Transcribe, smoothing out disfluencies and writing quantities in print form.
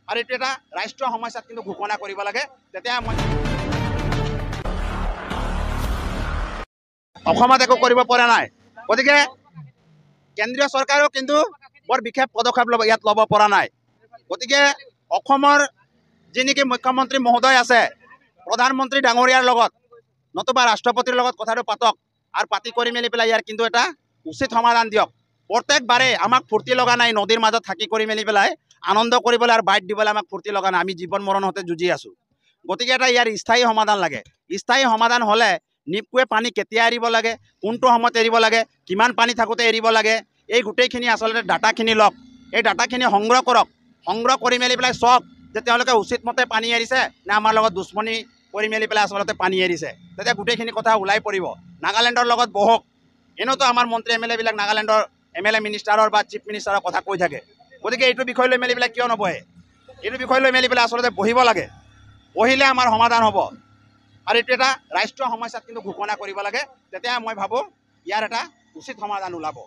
আৰু এইটো এটা ৰাষ্ট্ৰীয় সমস্যাত কিন্তু ঘোষণা কৰিব লাগে। তেতিয়া মই অসমত একো কৰিব পৰা নাই, গতিকে কেন্দ্ৰীয় চৰকাৰেও কিন্তু বৰ বিশেষ পদক্ষেপ ইয়াত ল'ব পৰা নাই। গতিকে অসমৰ যি নেকি মুখ্যমন্ত্ৰী মহোদয় আছে, প্ৰধানমন্ত্ৰী ডাঙৰীয়াৰ লগত নতুবা ৰাষ্ট্ৰপতিৰ লগত কথাটো পাতক আৰু পাতি কৰি মেলি পেলাই ইয়াৰ কিন্তু এটা উচিত সমাধান দিয়ক। প্ৰত্যেকবাৰে আমাক ফূৰ্তি লগা নাই নদীৰ মাজত থাকি কৰি মেলি পেলাই আনন্দ কৰিবলৈ আৰু বাইট দিবলৈ আমাক ফূৰ্তি লগা নাই। আমি জীৱন মৰণ হতে যুঁজি আছোঁ। গতিকে এটা ইয়াৰ স্থায়ী সমাধান লাগে। স্থায়ী সমাধান হ'লে নিপকুৱে পানী কেতিয়া এৰিব লাগে, কোনটো সময়ত এৰিব লাগে, কিমান পানী থাকোঁতে এৰিব লাগে, এই গোটেইখিনি আচলতে ডাটাখিনি লওক। এই ডাটাখিনি সংগ্ৰহ কৰক। সংগ্ৰহ কৰি মেলি পেলাই চাওক যে তেওঁলোকে উচিত মতে পানী এৰিছে নে আমাৰ লগত দুশ্মনী কৰি মেলি পেলাই আচলতে পানী এৰিছে। তেতিয়া গোটেইখিনি কথা ওলাই পৰিব। নাগালেণ্ডৰ লগত বহক। এনেওতো আমাৰ মন্ত্ৰী এম এল এবিলাক নাগালেণ্ডৰ MLA মিনিষ্টাৰৰ বা চিফ মিনিষ্টাৰৰ কথা কৈ থাকে। গতিকে এইটো বিষয় লৈ মেলি পেলাই কিয় নবহে? এইটো বিষয় লৈ মেলি পেলাই আচলতে বহিব লাগে। বহিলে আমাৰ সমাধান হ'ব। আৰু এইটো এটা ৰাষ্ট্ৰীয় সমস্যাত কিন্তু ঘোষণা কৰিব লাগে। তেতিয়া মই ভাবোঁ ইয়াৰ এটা উচিত সমাধান ওলাব।